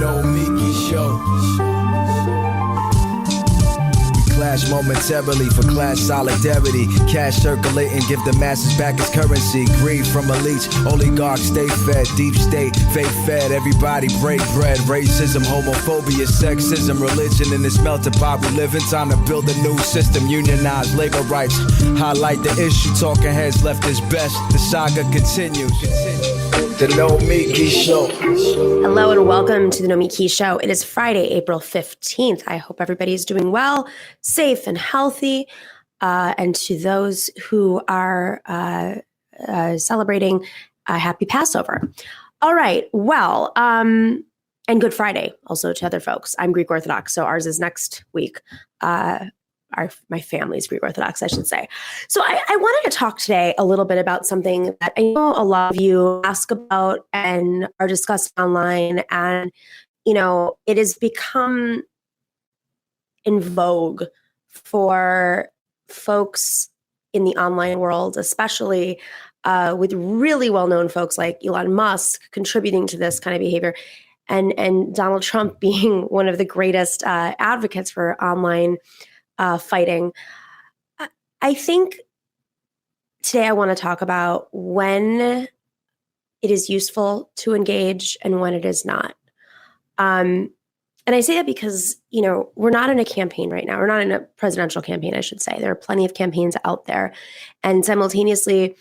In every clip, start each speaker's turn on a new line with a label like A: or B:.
A: Nomiki show. We clash momentarily for class solidarity. Cash circulating, give the masses back its currency. Greed from elites, oligarchs stay fed. Deep state, fake fed. Everybody break bread. Racism, homophobia, sexism, religion in this melting pot we live in. Time to build a new system. Unionize labor rights. Highlight the issue. Talking heads left is best. The saga continues. The Nomiki Show.
B: Hello and welcome to the Nomiki Show. It is Friday, April 15th. I hope everybody is doing well, safe and healthy. And to those who are celebrating, happy Passover. All right. Well, and Good Friday also to other folks. I'm Greek Orthodox, so ours is next week. My family's Greek Orthodox, I should say. So I wanted to talk today a little bit about something that I know a lot of you ask about and are discussing online. And, you know, it has become in vogue for folks in the online world, especially with really well-known folks like Elon Musk contributing to this kind of behavior. And Donald Trump being one of the greatest advocates for online fighting. I think today I want to talk about when it is useful to engage and when it is not. And I say that because, you know, we're not in a campaign right now. We're not in a presidential campaign, I should say. There are plenty of campaigns out there. And simultaneously,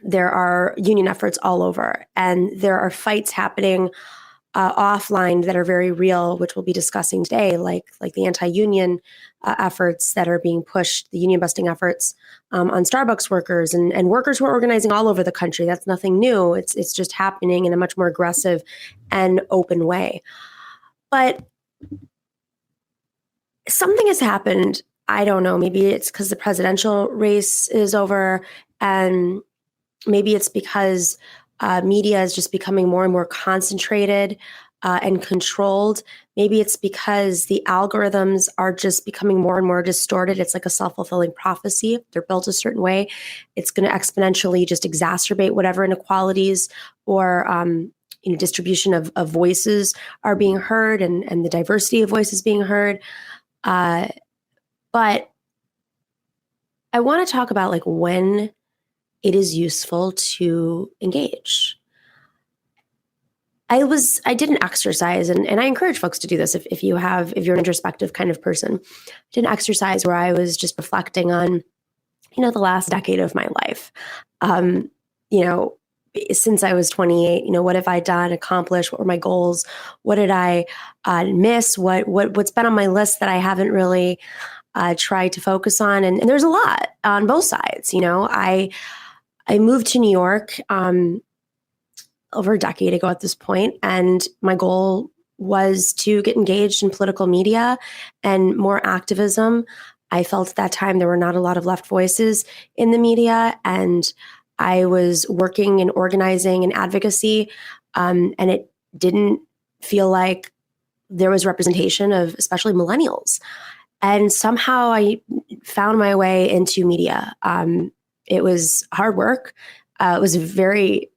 B: there are union efforts all over. And there are fights happening offline that are very real, which we'll be discussing today, like the anti-union efforts that are being pushed, the union busting efforts on Starbucks workers and workers who are organizing all over the country. That's nothing new. It's just happening in a much more aggressive and open way. But something has happened. I don't know. Maybe it's because the presidential race is over, and maybe it's because media is just becoming more and more concentrated and controlled. Maybe it's because the algorithms are just becoming more and more distorted. It's like a self-fulfilling prophecy. If they're built a certain way, it's going to exponentially just exacerbate whatever inequalities or distribution of voices are being heard and the diversity of voices being heard. But I want to talk about like when it is useful to engage. I did an exercise, and I encourage folks to do this if you're an introspective kind of person. I did an exercise where I was just reflecting on, the last decade of my life. Since I was 28, what have I done, accomplished? What were my goals? What did I miss? What's been on my list that I haven't really tried to focus on? And there's a lot on both sides. I moved to New York over a decade ago at this point, and my goal was to get engaged in political media and more activism. I felt at that time there were not a lot of left voices in the media, and I was working in organizing and advocacy, and it didn't feel like there was representation of especially millennials. And somehow I found my way into media. It was hard work. It was a very,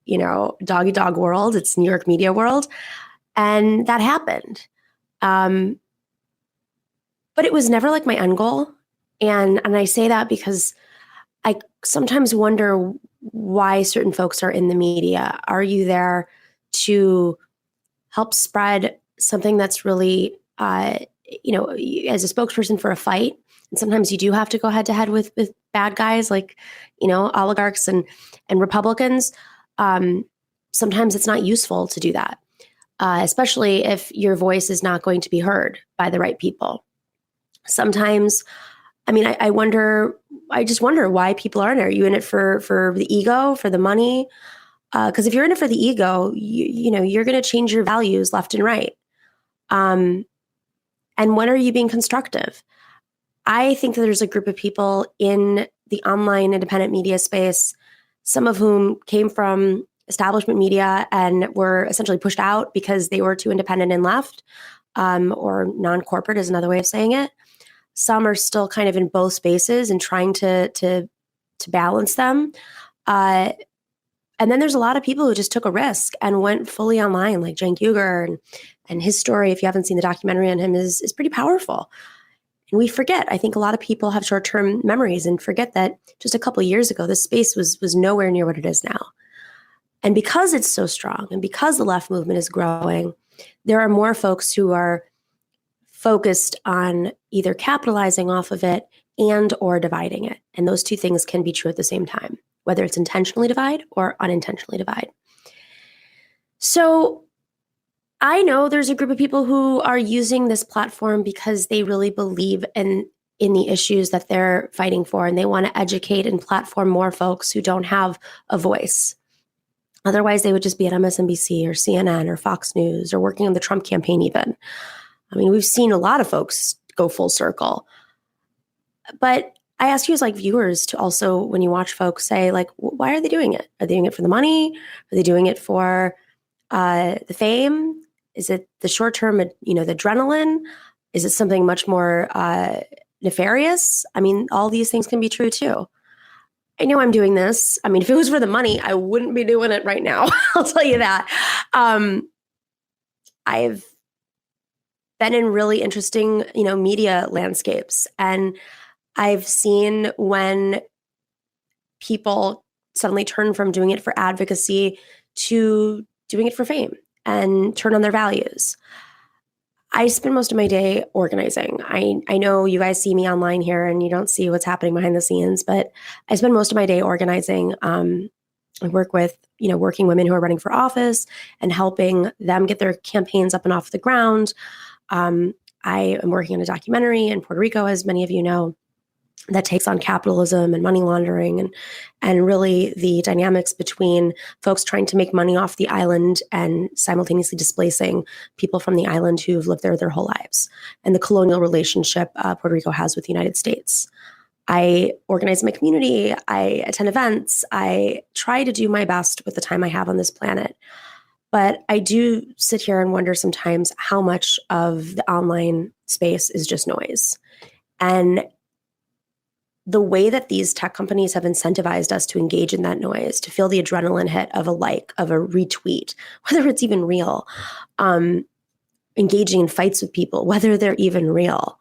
B: dog-eat-dog world. It's New York media world. And that happened. But it was never like my end goal. And I say that because I sometimes wonder why certain folks are in the media. Are you there to help spread something that's really, as a spokesperson for a fight? And sometimes you do have to go head to head with bad guys like, oligarchs and Republicans. Sometimes it's not useful to do that, especially if your voice is not going to be heard by the right people. Sometimes, I just wonder why people are in it. Are you in it for the ego, for the money? Because if you're in it for the ego, you're going to change your values left and right. And when are you being constructive? I think that there's a group of people in the online independent media space, some of whom came from establishment media and were essentially pushed out because they were too independent and left, or non-corporate is another way of saying it. Some are still kind of in both spaces and trying to balance them. And then there's a lot of people who just took a risk and went fully online, like Cenk Uygur, and his story, if you haven't seen the documentary on him, is pretty powerful. And we forget. I think a lot of people have short-term memories and forget that just a couple of years ago, this space was nowhere near what it is now. And because it's so strong and because the left movement is growing, there are more folks who are focused on either capitalizing off of it and or dividing it. And those two things can be true at the same time, whether it's intentionally divide or unintentionally divide. So I know there's a group of people who are using this platform because they really believe in the issues that they're fighting for, and they want to educate and platform more folks who don't have a voice. Otherwise, they would just be at MSNBC or CNN or Fox News or working on the Trump campaign even. I mean, we've seen a lot of folks go full circle. But I ask you as like viewers to also, when you watch folks, say like, why are they doing it? Are they doing it for the money? Are they doing it for the fame? Is it the short-term, the adrenaline? Is it something much more nefarious? I mean, all these things can be true too. I know I'm doing this. I mean, if it was for the money, I wouldn't be doing it right now. I'll tell you that. I've been in really interesting, media landscapes, and I've seen when people suddenly turn from doing it for advocacy to doing it for fame and turn on their values. I spend most of my day organizing. I know you guys see me online here and you don't see what's happening behind the scenes, but I spend most of my day organizing. I work with, working women who are running for office and helping them get their campaigns up and off the ground. I am working on a documentary in Puerto Rico, as many of you know, that takes on capitalism and money laundering and really the dynamics between folks trying to make money off the island and simultaneously displacing people from the island who've lived there their whole lives, and the colonial relationship Puerto Rico has with the United States. I organize my community. I attend events. I try to do my best with the time I have on this planet. But I do sit here and wonder sometimes how much of the online space is just noise. And the way that these tech companies have incentivized us to engage in that noise, to feel the adrenaline hit of a like, of a retweet, whether it's even real, engaging in fights with people, whether they're even real.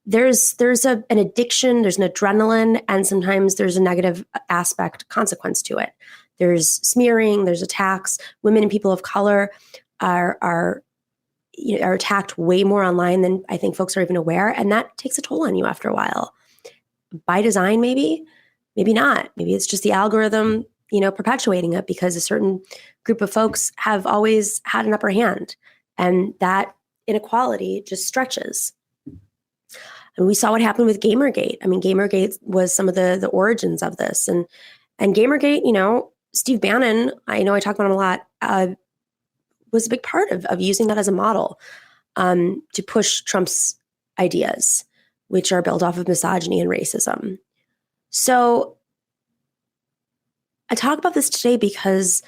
B: There's an addiction, there's an adrenaline, and sometimes there's a negative aspect, consequence to it. There's smearing, there's attacks. Women and people of color are attacked way more online than I think folks are even aware, and that takes a toll on you after a while. By design, maybe not. Maybe it's just the algorithm, perpetuating it because a certain group of folks have always had an upper hand, and that inequality just stretches. And we saw what happened with Gamergate. I mean, Gamergate was some of the origins of this, and Gamergate, Steve Bannon, I know I talk about him a lot, was a big part of using that as a model to push Trump's ideas, which are built off of misogyny and racism. So I talk about this today because,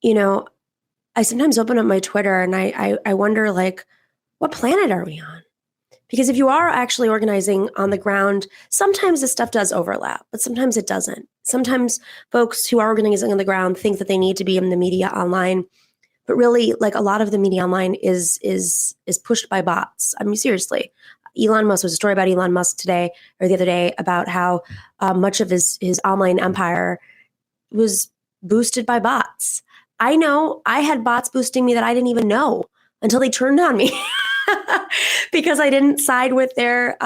B: I sometimes open up my Twitter and I wonder, like, what planet are we on? Because if you are actually organizing on the ground, sometimes this stuff does overlap, but sometimes it doesn't. Sometimes folks who are organizing on the ground think that they need to be in the media online, but really, like, a lot of the media online is pushed by bots. I mean, seriously. Elon Musk, was a story about Elon Musk today or the other day about how much of his online empire was boosted by bots. I know I had bots boosting me that I didn't even know until they turned on me because I didn't side with their,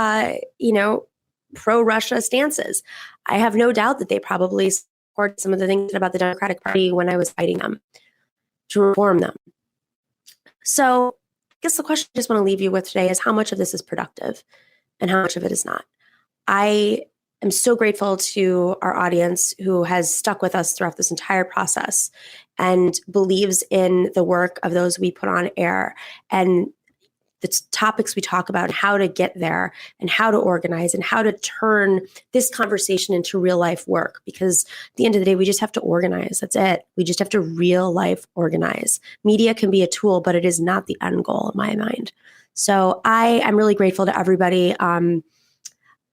B: pro-Russia stances. I have no doubt that they probably supported some of the things about the Democratic Party when I was fighting them to reform them. So I guess the question I just want to leave you with today is how much of this is productive and how much of it is not. I am so grateful to our audience who has stuck with us throughout this entire process and believes in the work of those we put on air and the topics we talk about, and how to get there and how to organize and how to turn this conversation into real life work. Because at the end of the day, we just have to organize. That's it. We just have to real life organize. Media can be a tool, but it is not the end goal in my mind. So I am really grateful to everybody. I've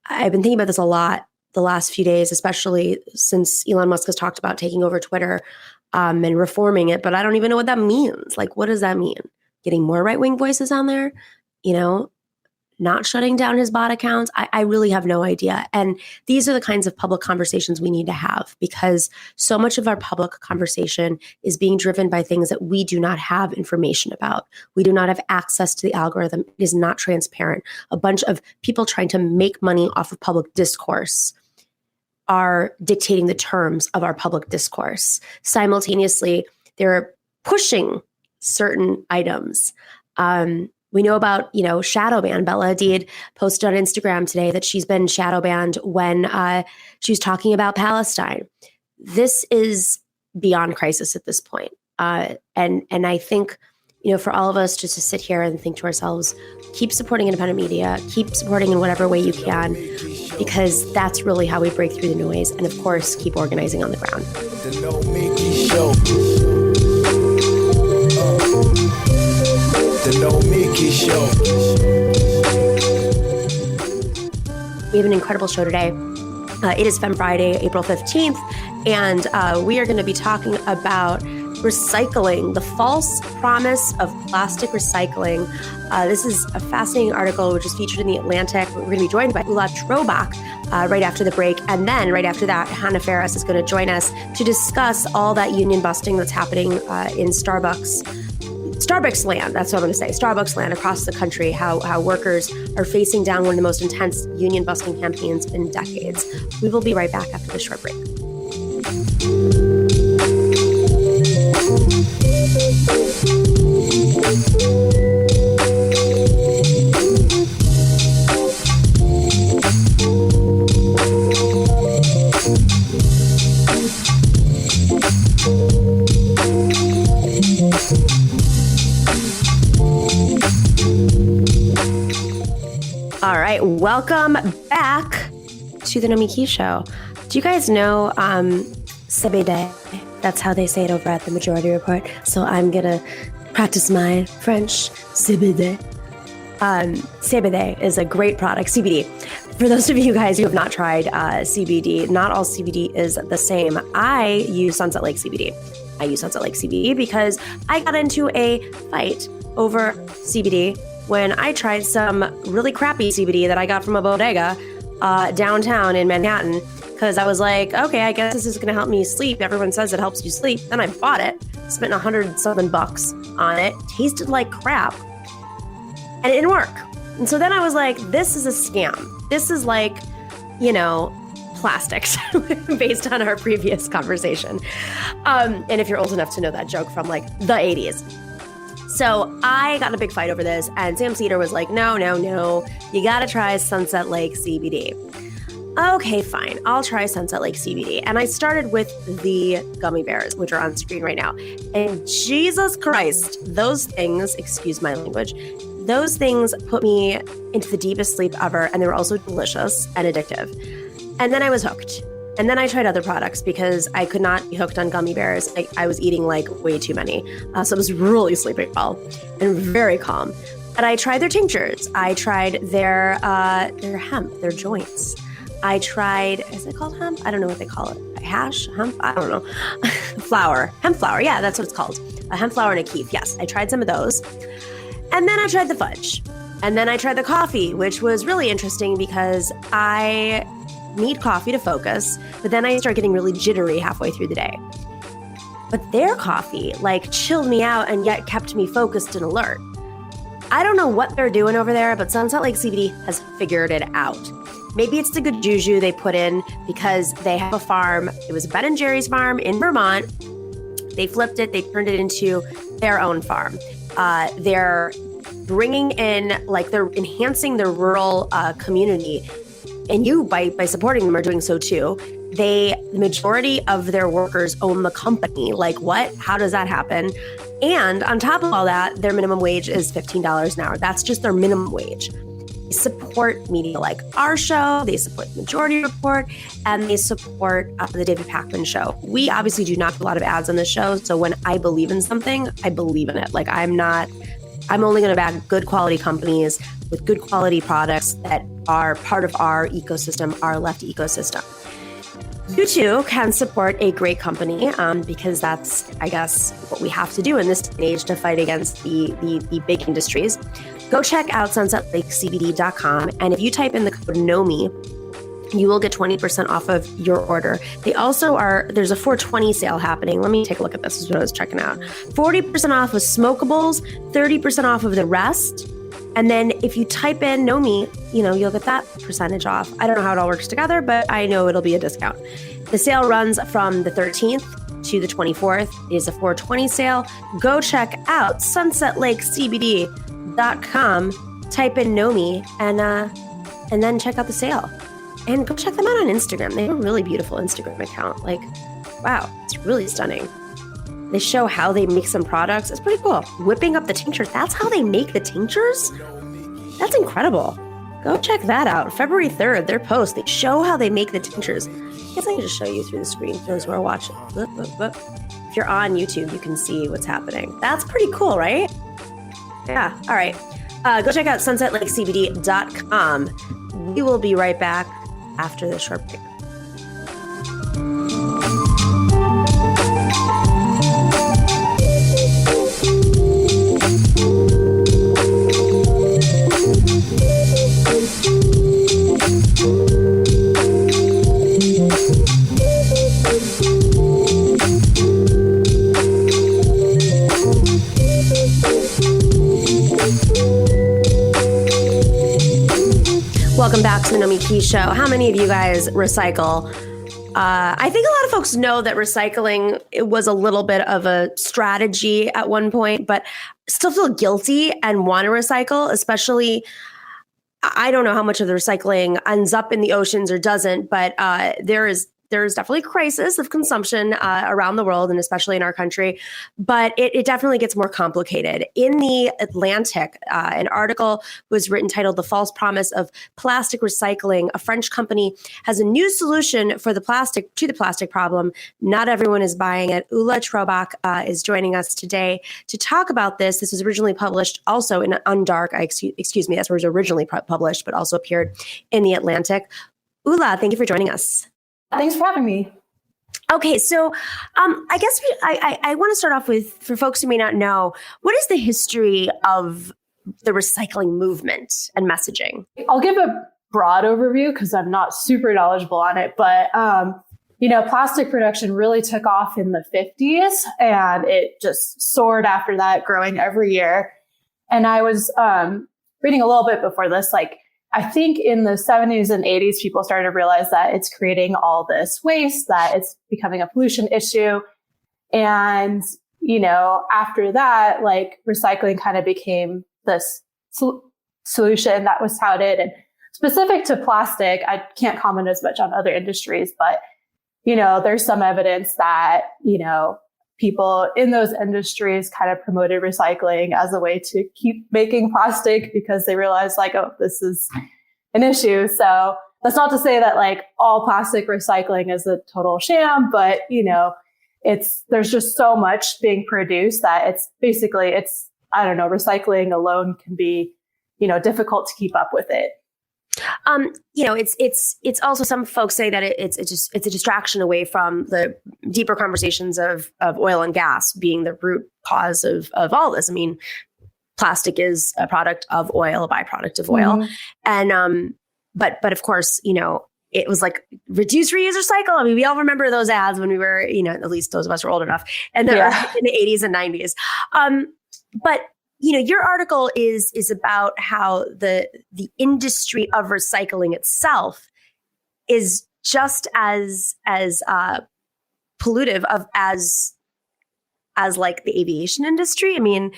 B: been thinking about this a lot the last few days, especially since Elon Musk has talked about taking over Twitter. and reforming it, but I don't even know what that means. Like, what does that mean? Getting more right-wing voices on there, not shutting down his bot accounts. I really have no idea. And these are the kinds of public conversations we need to have, because so much of our public conversation is being driven by things that we do not have information about. We do not have access to the algorithm. It is not transparent. A bunch of people trying to make money off of public discourse are dictating the terms of our public discourse. Simultaneously, they're pushing certain items. We know about, shadow ban. Bella Hadid posted on Instagram today that she's been shadow banned when she was talking about Palestine. This is beyond crisis at this point. And I think, for all of us just to sit here and think to ourselves, keep supporting independent media, keep supporting in whatever way you can, because that's really how we break through the noise. And of course, keep organizing on the ground.
A: The Nomiki Show. The Nomiki Show.
B: We have an incredible show today. It is Femme Friday, April 15th, and we are going to be talking about recycling, the false promise of plastic recycling. This is a fascinating article which is featured in The Atlantic. We're going to be joined by Ula Chrobak right after the break. And then right after that, Hannah Faris is going to join us to discuss all that union busting that's happening in Starbucks land. That's what I'm going to say. Starbucks land across the country, how workers are facing down one of the most intense union busting campaigns in decades. We will be right back after this short break. All right, welcome back to the Nomiki Show. Do you guys know CBD? That's how they say it over at the Majority Report. So I'm gonna practice my French. CBD. CBD is a great product. CBD. For those of you guys who have not tried CBD, not all CBD is the same. I use Sunset Lake CBD. I use Sunset Lake CBD because I got into a fight over CBD when I tried some really crappy CBD that I got from a bodega downtown in Manhattan, because I was like, okay, I guess this is going to help me sleep. Everyone says it helps you sleep. Then I bought it, spent $100-something on it, tasted like crap, and it didn't work. And so then I was like, this is a scam. This is like, plastics based on our previous conversation. And if you're old enough to know that joke from like the 80s. So I got in a big fight over this, and Sam Cedar was like, no, you got to try Sunset Lake CBD. Okay, fine. I'll try Sunset Lake CBD. And I started with the gummy bears, which are on screen right now. And Jesus Christ, those things, excuse my language, those things put me into the deepest sleep ever. And they were also delicious and addictive. And then I was hooked. And then I tried other products because I could not be hooked on gummy bears. I was eating like way too many. So I was really sleeping well and very calm. But I tried their tinctures. I tried their hemp, their joints. I tried, is it called hemp? I don't know what they call it. Hash? Hemp? I don't know. Flour. Hemp flour. Yeah, that's what it's called. A hemp flour and a keef. Yes, I tried some of those. And then I tried the fudge. And then I tried the coffee, which was really interesting because I need coffee to focus, but then I start getting really jittery halfway through the day. But their coffee chilled me out and yet kept me focused and alert. I don't know what they're doing over there, but Sunset Lake CBD has figured it out. Maybe it's the good juju they put in because they have a farm. It was Ben and Jerry's farm in Vermont. They flipped it. They turned it into their own farm. They're bringing in, they're enhancing the rural community. And you, by supporting them, are doing so too. The majority of their workers own the company. Like what? How does that happen? And on top of all that, their minimum wage is $15 an hour. That's just their minimum wage. They support media like our show. They support the Majority Report, and they support the David Pakman Show. We obviously do not do a lot of ads on this show. So when I believe in something, I believe in it. I'm only going to back good quality companies with good quality products that are part of our ecosystem, our left ecosystem. You too can support a great company because that's, I guess, what we have to do in this day and age to fight against the big industries. Go check out sunsetlakecbd.com. And if you type in the code NOMI, you will get 20% off of your order. They also there's a 420 sale happening. Let me take a look at this. This is what I was checking out. 40% off of smokables, 30% off of the rest. And then if you type in NOMI, you'll get that percentage off. I don't know how it all works together, but I know it'll be a discount. The sale runs from the 13th to the 24th. It is a 420 sale. Go check out sunsetlakecbd.com, type in NOMI, and then check out the sale. And go check them out on Instagram. They have a really beautiful Instagram account. Like, wow, it's really stunning. They show how they make some products. It's pretty cool. Whipping up the tinctures. That's how they make the tinctures? That's incredible. Go check that out. February 3rd, their post. They show how they make the tinctures. I guess I can just show you through the screen for those who are watching. If you're on YouTube, you can see what's happening. That's pretty cool, right? Yeah. All right. Go check out sunsetlakecbd.com. We will be right back after the short break. Welcome back to the Nomiki Show. How many of you guys recycle? I think a lot of folks know that recycling was a little bit of a strategy at one point, but still feel guilty and want to recycle, especially, I don't know how much of the recycling ends up in the oceans or doesn't, but there's definitely a crisis of consumption around the world and especially in our country, but it definitely gets more complicated. In the Atlantic, an article was written titled "The False Promise of Plastic Recycling." A French company has a new solution for the plastic problem. Not everyone is buying it. Ula Chrobak is joining us today to talk about this. This was originally published also in Undark. Excuse me, that's where it was originally published, but also appeared in the Atlantic. Ula, thank you for joining us.
C: Thanks for having me.
B: Okay, so I guess I want to start off with, for folks who may not know, what is the history of the recycling movement and messaging?
C: I'll give a broad overview because I'm not super knowledgeable on it, but plastic production really took off in the 50s and it just soared after that, growing every year. And I was reading a little bit before this, I think in the 70s and 80s, people started to realize that it's creating all this waste, that it's becoming a pollution issue. And, after that, recycling kind of became this solution that was touted. And specific to plastic, I can't comment as much on other industries, but, there's some evidence that, people in those industries kind of promoted recycling as a way to keep making plastic because they realized this is an issue. So that's not to say that all plastic recycling is a total sham, but there's just so much being produced that recycling alone can be, difficult to keep up with it.
B: It's also, some folks say that it's a distraction away from the deeper conversations of oil and gas being the root cause of all this. I mean, plastic is a product of oil, a byproduct of oil. Mm-hmm. And, but of course, it was reduce, reuse, recycle. I mean, we all remember those ads when we were, at least those of us who are old enough, and in the 80s and 90s. But your article is about how the industry of recycling itself is just as pollutive as the aviation industry. I mean,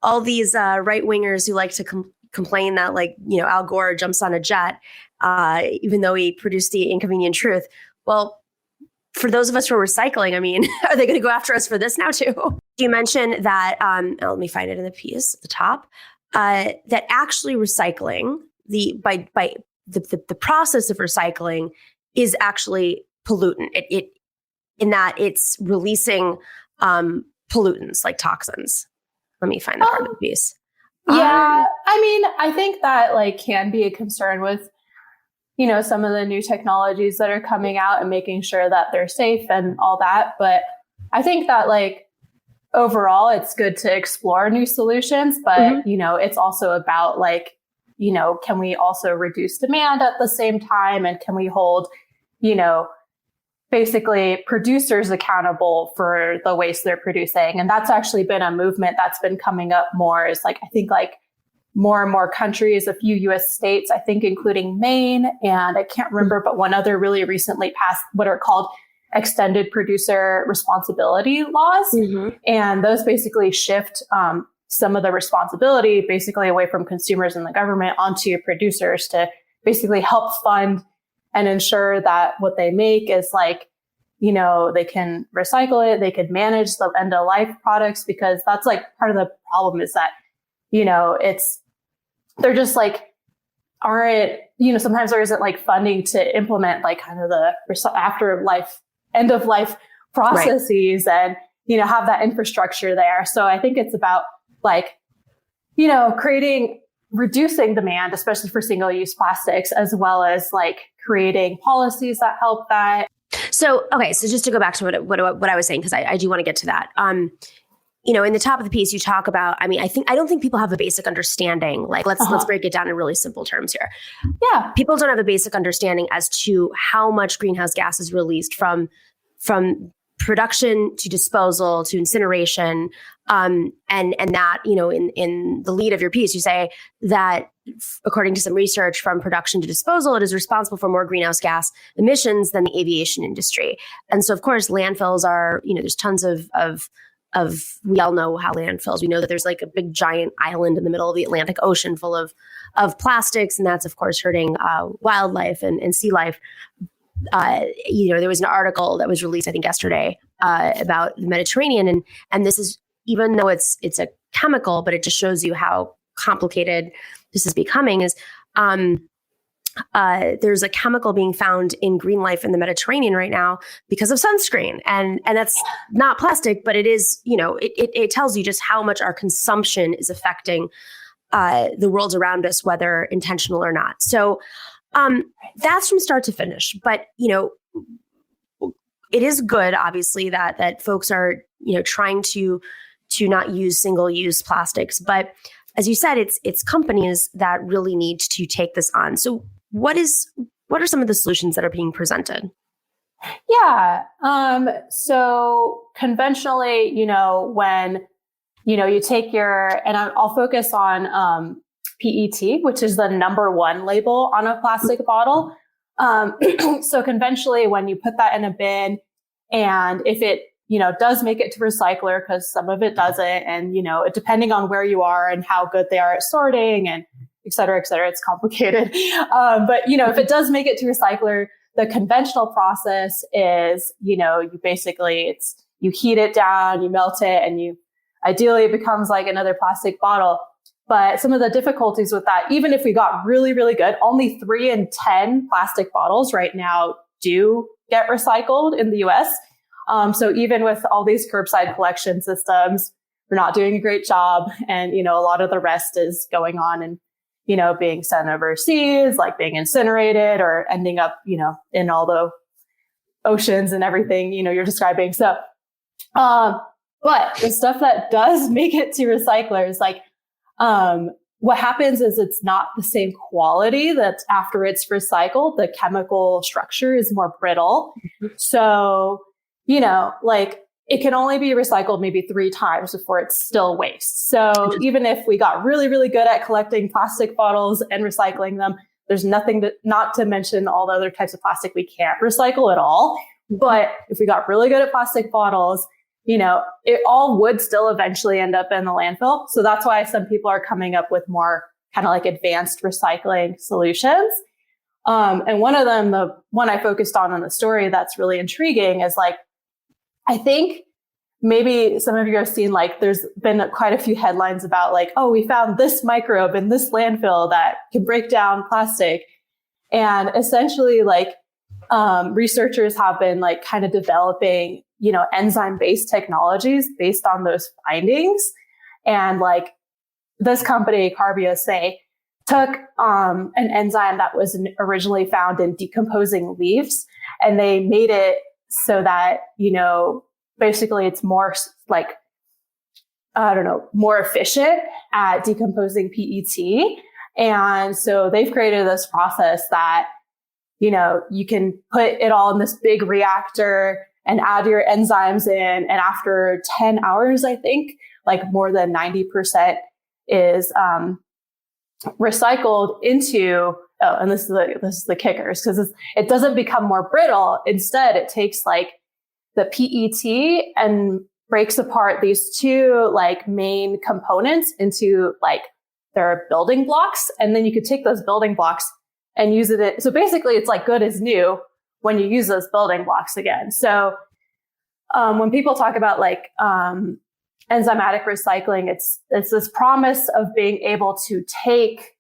B: all these right wingers who like to complain that Al Gore jumps on a jet, even though he produced the inconvenient truth. Well, for those of us who are recycling, I mean, are they going to go after us for this now too? You mentioned that, let me find it in the piece at the top, that actually recycling, the process of recycling is actually pollutant. It in that it's releasing pollutants like toxins. Let me find that part of the piece.
C: Yeah, I mean, I think that can be a concern with some of the new technologies that are coming out and making sure that they're safe and all that. But I think that like overall, it's good to explore new solutions, but it's also about like, can we also reduce demand at the same time? And can we hold, basically producers accountable for the waste they're producing? And that's actually been a movement that's been coming up more, is like, I think like more and more countries, a few US states, I think, including Maine, and I can't remember, but one other really recently passed what are called extended producer responsibility laws. And those basically shift some of the responsibility basically away from consumers and the government onto producers to basically help fund and ensure that what they make is like, they can recycle it, they can manage the end of life products, because that's like part of the problem is that, they're just like, aren't, sometimes there isn't like funding to implement like kind of the end of life processes, right, and, have that infrastructure there. So I think it's about like, reducing demand, especially for single-use plastics, as well as like creating policies that help that.
B: So, okay. So just to go back to what I was saying, because I do want to get to that. In the top of the piece, you talk about, I don't think people have a basic understanding. Like, let's break it down in really simple terms here.
C: Yeah.
B: People don't have a basic understanding as to how much greenhouse gas is released from production to disposal to incineration. And that, in the lead of your piece, you say that according to some research, from production to disposal, it is responsible for more greenhouse gas emissions than the aviation industry. And so, of course, landfills are, there's tons of, we all know how landfills, we know that there's like a big giant island in the middle of the Atlantic Ocean full of plastics. And that's, of course, hurting wildlife and sea life. There was an article that was released, I think, yesterday about the Mediterranean. And this is, even though it's a chemical, but it just shows you how complicated this is becoming, is there's a chemical being found in green life in the Mediterranean right now because of sunscreen. And that's not plastic, but it is, it tells you just how much our consumption is affecting the world around us, whether intentional or not. So that's from start to finish. But, it is good, obviously, that folks are, trying to not use single-use plastics. But as you said, it's companies that really need to take this on. So what are some of the solutions that are being presented?
C: Yeah. So conventionally, when, you take and I'll focus on PET, which is the number one label on a plastic bottle. So conventionally, when you put that in a bin, and if it, does make it to recycler, because some of it doesn't, and, depending on where you are and how good they are at sorting and et cetera, it's complicated. But, if it does make it to recycler, the conventional process is, you basically, you heat it down, you melt it, and ideally it becomes like another plastic bottle. But some of the difficulties with that, even if we got really, really good, only 3 in 10 plastic bottles right now do get recycled in the US. So even with all these curbside collection systems, we're not doing a great job. And, a lot of the rest is going on and, being sent overseas, like being incinerated or ending up, in all the oceans and everything, you're describing. So, but the stuff that does make it to recyclers, like, what happens is it's not the same quality that after it's recycled, the chemical structure is more brittle. So, like it can only be recycled maybe 3 times before it's still waste. So even if we got really, really good at collecting plastic bottles and recycling them, there's nothing not to mention all the other types of plastic we can't recycle at all. But if we got really good at plastic bottles, it all would still eventually end up in the landfill. So that's why some people are coming up with more kind of like advanced recycling solutions. And one of them, the one I focused on in the story that's really intriguing is like, I think maybe some of you have seen, like, there's been quite a few headlines about like, oh, we found this microbe in this landfill that can break down plastic. And essentially like, researchers have been like kind of developing, enzyme-based technologies based on those findings. And like this company, Carbia, say took an enzyme that was originally found in decomposing leaves, and they made it so that, basically it's more like, more efficient at decomposing PET. And so they've created this process that, you can put it all in this big reactor and add your enzymes in. And after 10 hours, I think, like more than 90% is recycled into, and this is the kickers, because it doesn't become more brittle. Instead, it takes like the PET and breaks apart these two like main components into like their building blocks. And then you could take those building blocks and use it. So basically it's like good as new when you use those building blocks again. So when people talk about like enzymatic recycling, it's this promise of being able to take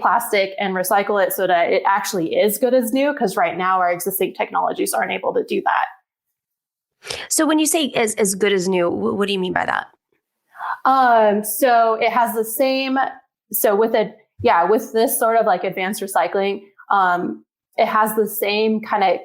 C: plastic and recycle it so that it actually is good as new. Because right now our existing technologies aren't able to do that.
B: So when you say as good as new, what do you mean by that?
C: So it has the same, with this sort of like advanced recycling, it has the same kind of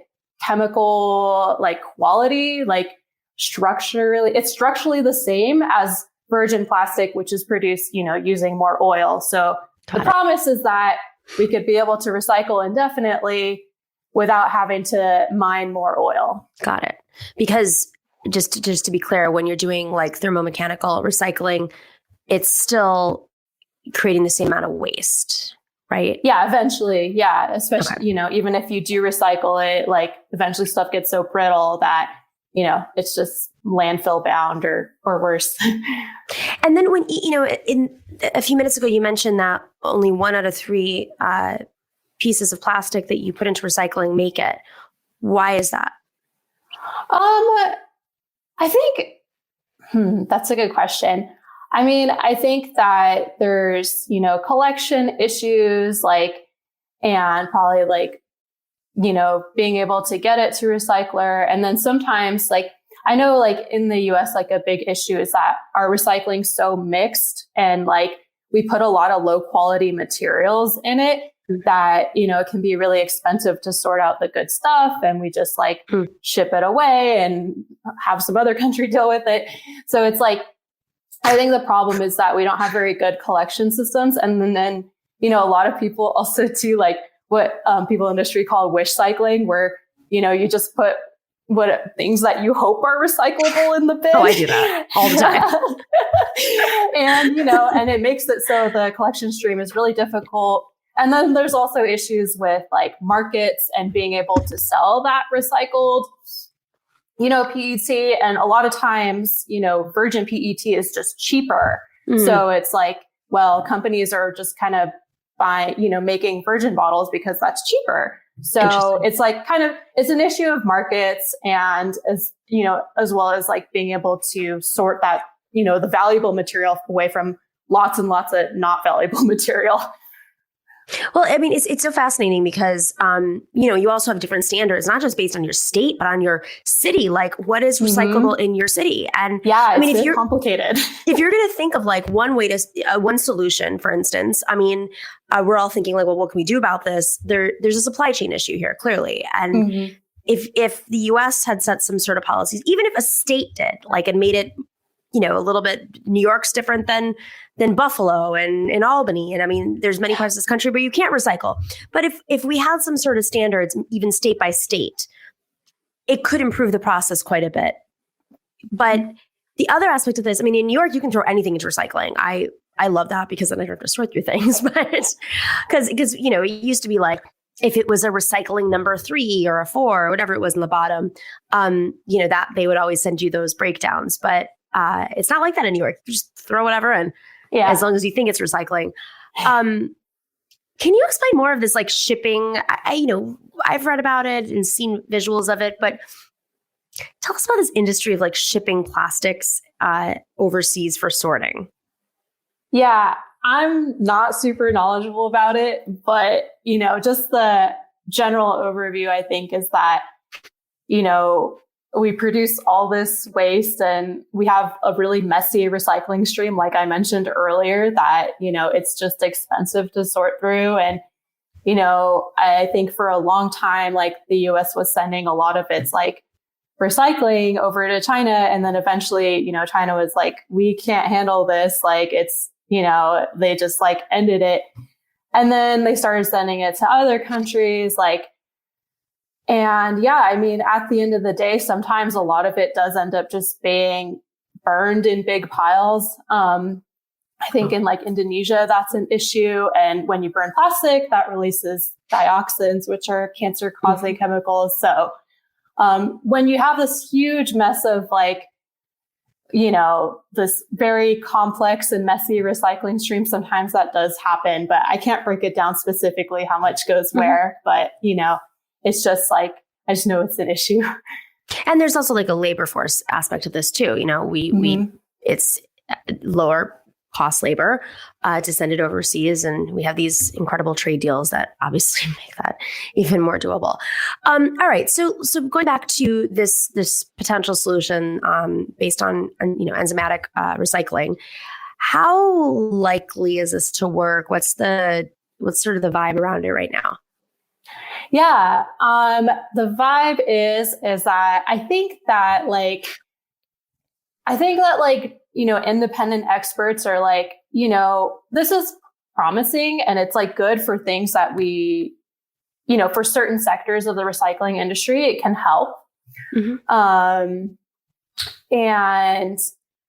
C: chemical like quality, like it's structurally the same as virgin plastic, which is produced, using more oil. So the promise is that we could be able to recycle indefinitely without having to mine more oil.
B: Got it. Because just to be clear, when you're doing like thermomechanical recycling, it's still creating the same amount of waste, right?
C: Yeah, eventually. Yeah. Especially, even if you do recycle it, like eventually stuff gets so brittle that, it's just landfill bound or worse.
B: And then when, in a few minutes ago, you mentioned that only 1 out of 3 pieces of plastic that you put into recycling make it. Why is that?
C: I think, that's a good question. I mean, I think that there's, collection issues, and probably being able to get it to recycler. And then sometimes I know in the US, a big issue is that our recycling's so mixed and we put a lot of low quality materials in it that, it can be really expensive to sort out the good stuff. And we just ship it away and have some other country deal with it. So it's I think the problem is that we don't have very good collection systems. And then, a lot of people also do what people in the industry call wish cycling, where, you just put things that you hope are recyclable in the bin.
B: Oh, I do that all the time.
C: And, and it makes it so the collection stream is really difficult. And then there's also issues with markets and being able to sell that recycled, PET. And a lot of times, virgin PET is just cheaper. Mm-hmm. So it's companies are just kind of making virgin bottles because that's cheaper. So it's it's an issue of markets and as well as being able to sort that, the valuable material away from lots and lots of not valuable material.
B: Well, I mean, it's so fascinating because, you also have different standards, not just based on your state, but on your city. What is recyclable in your city? And
C: it's very complicated.
B: If you're going to think of one way to, one solution, for instance, we're all thinking what can we do about this? There's a supply chain issue here, clearly. And if the US had set some sort of policies, even if a state did, and made it, a little bit, New York's different than Buffalo and in Albany. And there's many parts of this country where you can't recycle. But if we had some sort of standards, even state by state, it could improve the process quite a bit. But the other aspect of this, in New York, you can throw anything into recycling. I love that because then I don't have to sort through things. But because it used to be if it was a recycling number 3 or a 4 or whatever it was in the bottom, that they would always send you those breakdowns. But it's not like that in New York. You just throw whatever in, as long as you think it's recycling. Can you explain more of this shipping? I've read about it and seen visuals of it, but tell us about this industry of shipping plastics overseas for sorting.
C: Yeah, I'm not super knowledgeable about it, but just the general overview, I think, is that we produce all this waste and we have a really messy recycling stream, like I mentioned earlier, that, it's just expensive to sort through. And, I think for a long time, like the US was sending a lot of its like recycling over to China. And then eventually, China was like, we can't handle this. Like it's, they just like ended it. And then they started sending it to other countries, and yeah, I mean, at the end of the day, sometimes a lot of it does end up just being burned in big piles. I think in like Indonesia, that's an issue. And when you burn plastic, that releases dioxins, which are cancer causing chemicals. So when you have this huge mess of like, this very complex and messy recycling stream, sometimes that does happen, but I can't break it down specifically how much goes where, but it's just like, I just know it's an issue.
B: And there's also like a labor force aspect of this too. It's lower cost labor to send it overseas. And we have these incredible trade deals that obviously make that even more doable. All right. So going back to this potential solution based on enzymatic recycling, how likely is this to work? What's sort of the vibe around it right now?
C: Yeah. The vibe is that I think that independent experts are like, this is promising and it's like good for things that we, for certain sectors of the recycling industry, it can help. And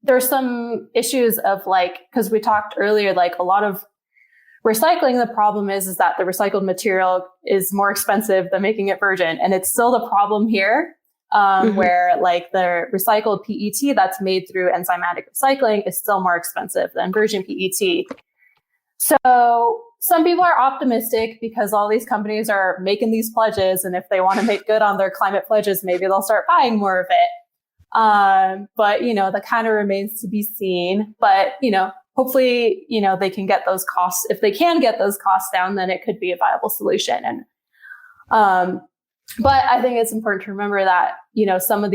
C: there's some issues of like, because we talked earlier, like a lot of recycling, the problem is that the recycled material is more expensive than making it virgin. And it's still the problem here. Where like the recycled PET that's made through enzymatic recycling is still more expensive than virgin PET. So some people are optimistic because all these companies are making these pledges. And if they want to make good on their climate pledges, maybe they'll start buying more of it. But, that kind of remains to be seen. But, hopefully, they can get those costs. If they can get those costs down, then it could be a viable solution. And, but I think it's important to remember that, some of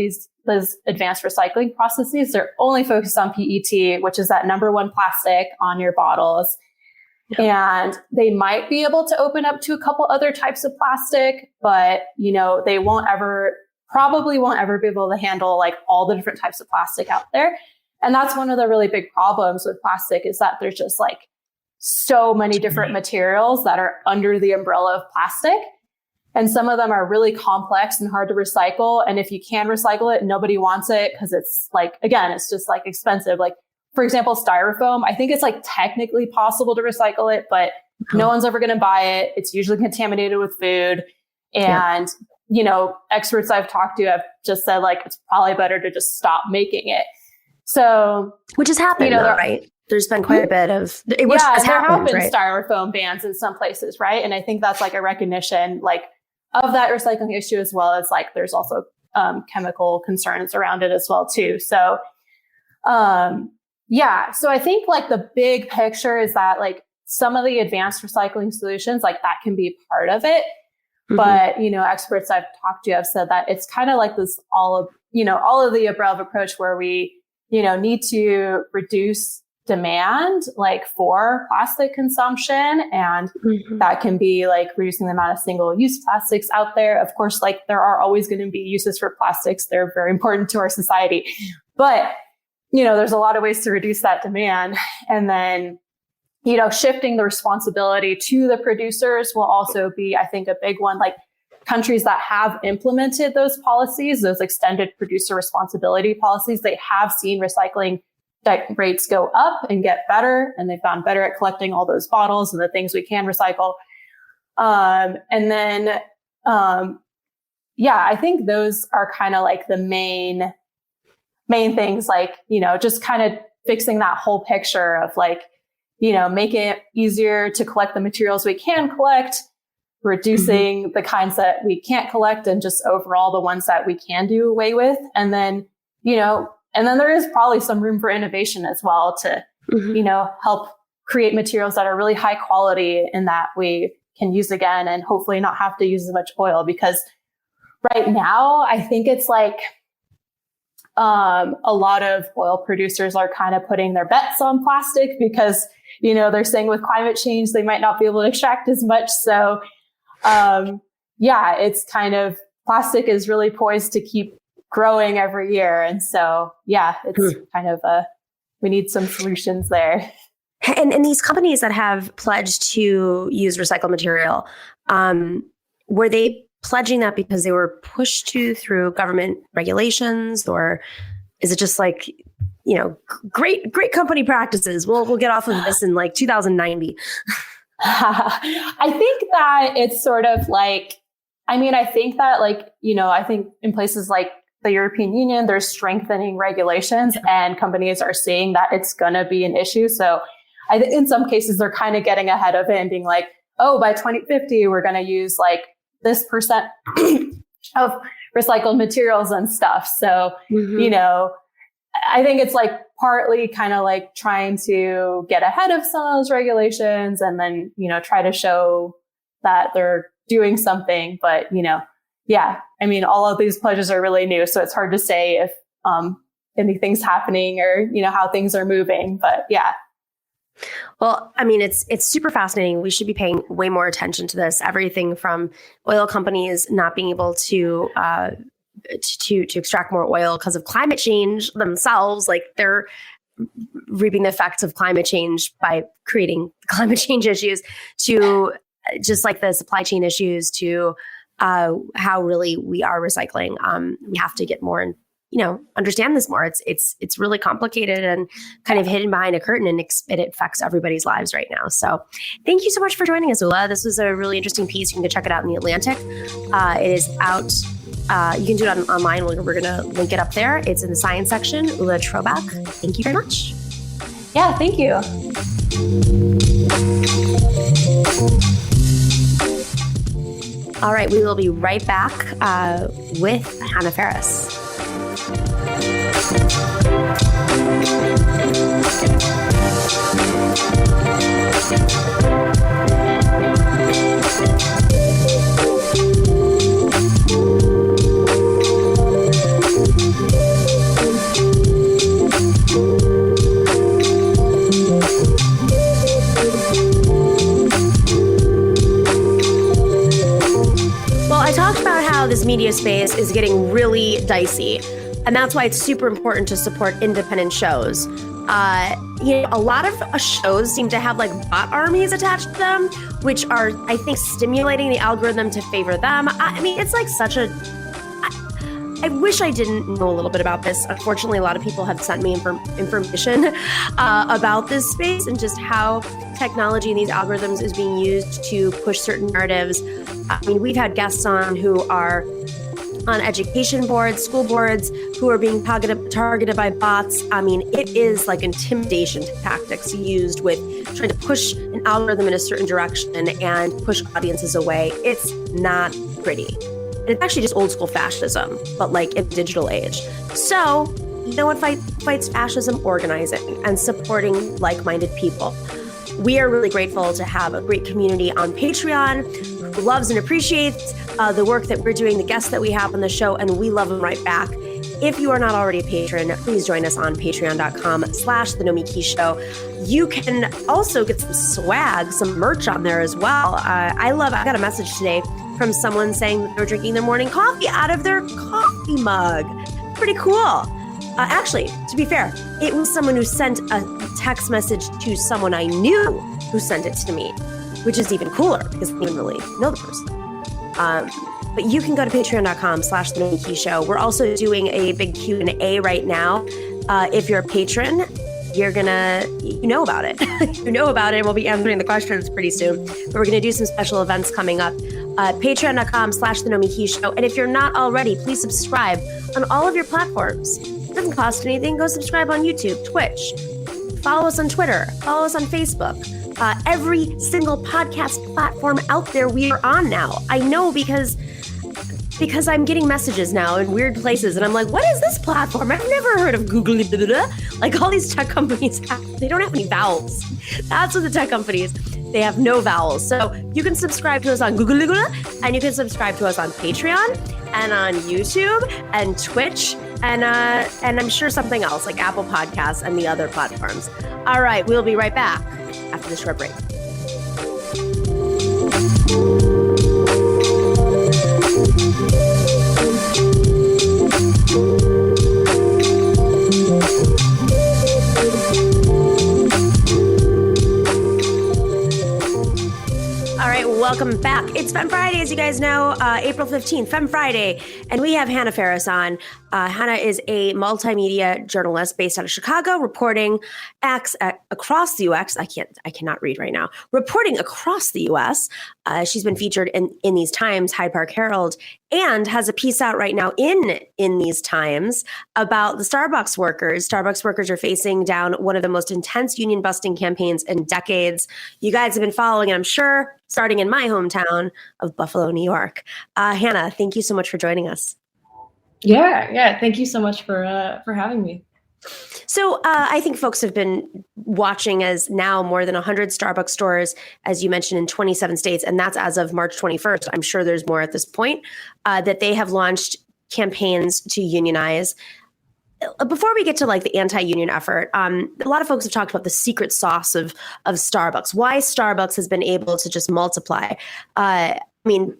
C: those advanced recycling processes, they're only focused on PET, which is that number one plastic on your bottles. And they might be able to open up to a couple other types of plastic, but, they probably won't ever be able to handle like all the different types of plastic out there. And that's one of the really big problems with plastic is that there's just like so many different materials that are under the umbrella of plastic. And some of them are really complex and hard to recycle. And if you can recycle it, nobody wants it because it's like, again, it's just like expensive. Like, for example, styrofoam, I think it's like technically possible to recycle it, but no one's ever going to buy it. It's usually contaminated with food. And, experts I've talked to have just said like, it's probably better to just stop making it. So,
B: which has happened, right? There's been quite a bit of
C: there have been styrofoam bans in some places, right? And I think that's like a recognition, like of that recycling issue, as well as like there's also chemical concerns around it as well too. So, so I think like the big picture is that like some of the advanced recycling solutions, like that can be part of it. But, experts I've talked to have said that it's kind of like this all of the above approach where we, need to reduce demand like for plastic consumption. And that can be like reducing the amount of single use plastics out there. Of course, like there are always going to be uses for plastics. They're very important to our society, but there's a lot of ways to reduce that demand. And then, shifting the responsibility to the producers will also be, I think, a big one. Like countries that have implemented those policies, those extended producer responsibility policies, they have seen recycling rates go up and get better. And they've gotten better at collecting all those bottles and the things we can recycle. I think those are kind of like the main things, like, just kind of fixing that whole picture of like, making it easier to collect the materials we can collect, reducing the kinds that we can't collect, and just overall the ones that we can do away with. And then, and then there is probably some room for innovation as well to, help create materials that are really high quality and that we can use again and hopefully not have to use as much oil. Because right now, I think it's like A lot of oil producers are kind of putting their bets on plastic because, they're saying with climate change, they might not be able to extract as much. So, it's kind of, plastic is really poised to keep growing every year. And so, it's kind of we need some solutions there.
B: And these companies that have pledged to use recycled material, were they pledging that because they were pushed to through government regulations, or is it just like, great company practices? We'll get off of this in like 2090.
C: I think that it's sort of like, I think that I think in places like the European Union, there's strengthening regulations and companies are seeing that it's going to be an issue. So in some cases, they're kind of getting ahead of it and being like, oh, by 2050, we're going to use like this percent of recycled materials and stuff. So, I think it's like partly kind of like trying to get ahead of some of those regulations and then, try to show that they're doing something. But, all of these pledges are really new. So it's hard to say if anything's happening or, how things are moving. But yeah.
B: Well, it's super fascinating. We should be paying way more attention to this. Everything from oil companies not being able to extract more oil because of climate change themselves, like they're reaping the effects of climate change by creating climate change issues, to just like the supply chain issues, to how really we are recycling. We have to get more and understand this more. It's really complicated and kind of hidden behind a curtain, and it affects everybody's lives right now. So thank you so much for joining us, Ula. This was a really interesting piece. You can go check it out in The Atlantic. It is out. You can do it online. We're going to link it up there. It's in the science section. Ula Chrobak, thank you very much.
C: Yeah, thank you.
B: All right, we will be right back with Hannah Faris. I talked about how this media space is getting really dicey, and that's why it's super important to support independent shows. A lot of shows seem to have like bot armies attached to them, which are, I think, stimulating the algorithm to favor them. It's like such a... I wish I didn't know a little bit about this. Unfortunately, a lot of people have sent me information about this space and just how technology and these algorithms is being used to push certain narratives. We've had guests on who are on education boards, school boards, who are being targeted by bots. It is like intimidation tactics used with trying to push an algorithm in a certain direction and push audiences away. It's not pretty. It's actually just old school fascism, but like in the digital age. So, what fights fascism? Organizing and supporting like-minded people. We are really grateful to have a great community on Patreon who loves and appreciates the work that we're doing, the guests that we have on the show, and we love them right back. If you are not already a patron, please join us on patreon.com/The Nomiki Show. You can also get some swag, some merch on there as well. I got a message today from someone saying that they're drinking their morning coffee out of their coffee mug. Pretty cool. Actually, to be fair, it was someone who sent a text message to someone I knew who sent it to me, which is even cooler because I didn't really know the person. But you can go to patreon.com/The Nomiki Show. We're also doing a big Q&A right now. If you're a patron, you know about it. You know about it. We'll be answering the questions pretty soon. But we're going to do some special events coming up. Patreon.com/The Nomiki Show. And if you're not already, please subscribe on all of your platforms. It doesn't cost anything. Go subscribe on YouTube, Twitch. Follow us on Twitter. Follow us on Facebook. Every single podcast platform out there we are on now. I know because I'm getting messages now in weird places, and I'm like, what is this platform? I've never heard of Google. Like all these tech companies, they don't have any vowels. That's what the tech companies, they have no vowels. So you can subscribe to us on Google, and you can subscribe to us on Patreon. and on YouTube and Twitch and I'm sure something else like Apple Podcasts and the other platforms. All right, we'll be right back after this short break. All right, welcome back. It's Femme Friday, as you guys know, April 15th, Femme Friday, and we have Hannah Faris on. Hannah is a multimedia journalist based out of Chicago, reporting acts across the U.S. I cannot read right now. Reporting across the U.S. She's been featured in these Times, Hyde Park Herald, and has a piece out right now in these Times about the Starbucks workers. Starbucks workers are facing down one of the most intense union busting campaigns in decades. You guys have been following, I'm sure, starting in my hometown of Buffalo, New York. Hannah, thank you so much for joining us.
D: Yeah. Thank you so much for having me.
B: So I think folks have been watching as now more than 100 Starbucks stores, as you mentioned, in 27 states, and that's as of March 21st. I'm sure there's more at this point, that they have launched campaigns to unionize. Before we get to like the anti-union effort, a lot of folks have talked about the secret sauce of Starbucks, why Starbucks has been able to just multiply. I mean,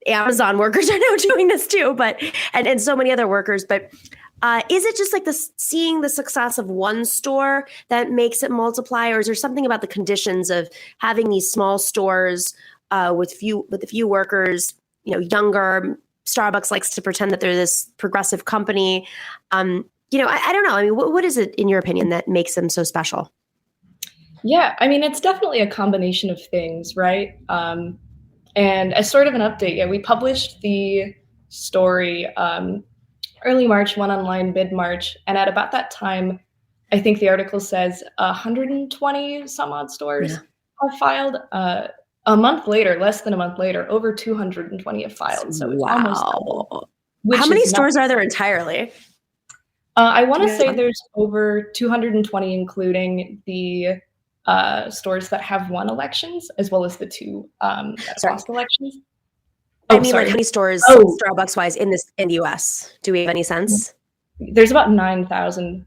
B: Amazon workers are now doing this too, but and so many other workers. But is it just like seeing the success of one store that makes it multiply, or is there something about the conditions of having these small stores with a few workers, younger? Starbucks likes to pretend that they're this progressive company. I don't know. I mean, what is it in your opinion that makes them so special?
D: Yeah, I mean, it's definitely a combination of things, right? And as sort of an update, we published the story early March, went online mid-March, and at about that time, I think the article says 120 some odd stores have filed. A month later, less than a month later, over 220 have filed. So it's almost double.
B: How many stores are there entirely?
D: I want to say there's over 220, including the stores that have won elections, as well as the two that lost elections.
B: Like how many stores, Starbucks-wise, in the U.S.? Do we have any sense?
D: There's about 9,000.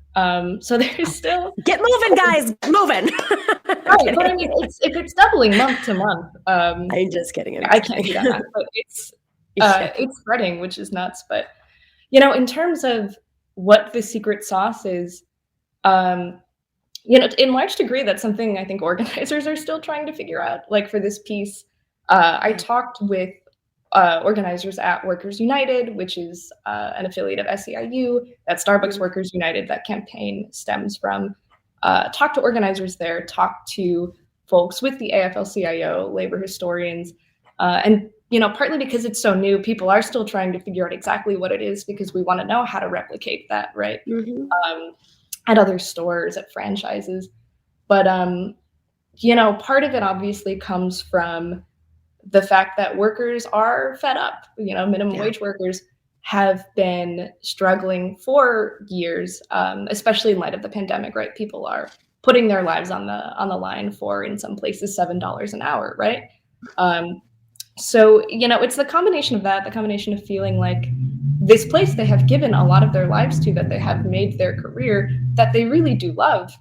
D: So there's still
B: get moving, guys, moving.
D: Right, but I mean, if it's doubling month to month.
B: I'm just kidding.
D: I can't do that, but it's spreading, which is nuts. But in terms of what the secret sauce is, in large degree, that's something I think organizers are still trying to figure out. Like for this piece, I talked with organizers at Workers United, which is an affiliate of SEIU, that Starbucks Workers United, that campaign stems from. Talked to organizers there, talked to folks with the AFL-CIO, labor historians, and partly because it's so new, people are still trying to figure out exactly what it is, because we want to know how to replicate that, right? Mm-hmm. At other stores, at franchises. But, part of it obviously comes from the fact that workers are fed up. Minimum wage workers have been struggling for years, especially in light of the pandemic, right? People are putting their lives on the line for, in some places, $7 an hour, right? So, it's the combination of that, the combination of feeling like this place they have given a lot of their lives to, that they have made their career, that they really do love,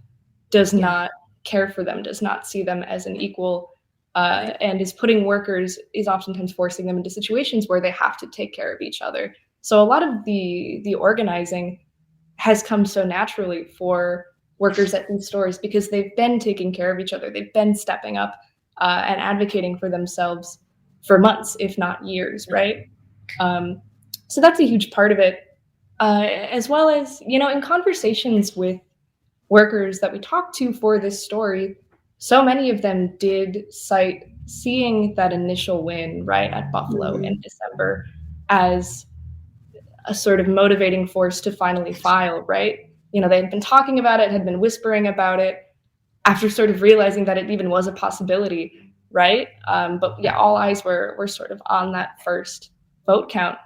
D: does not care for them, does not see them as an equal, and is oftentimes forcing them into situations where they have to take care of each other. So a lot of the organizing has come so naturally for workers at these stores, because they've been taking care of each other. They've been stepping up and advocating for themselves for months, if not years, right? So that's a huge part of it, as well as, in conversations with workers that we talked to for this story, so many of them did cite seeing that initial win, right, at Buffalo in December as a sort of motivating force to finally file, right? They had been talking about it, had been whispering about it, after sort of realizing that it even was a possibility, right? But all eyes were sort of on that first vote count.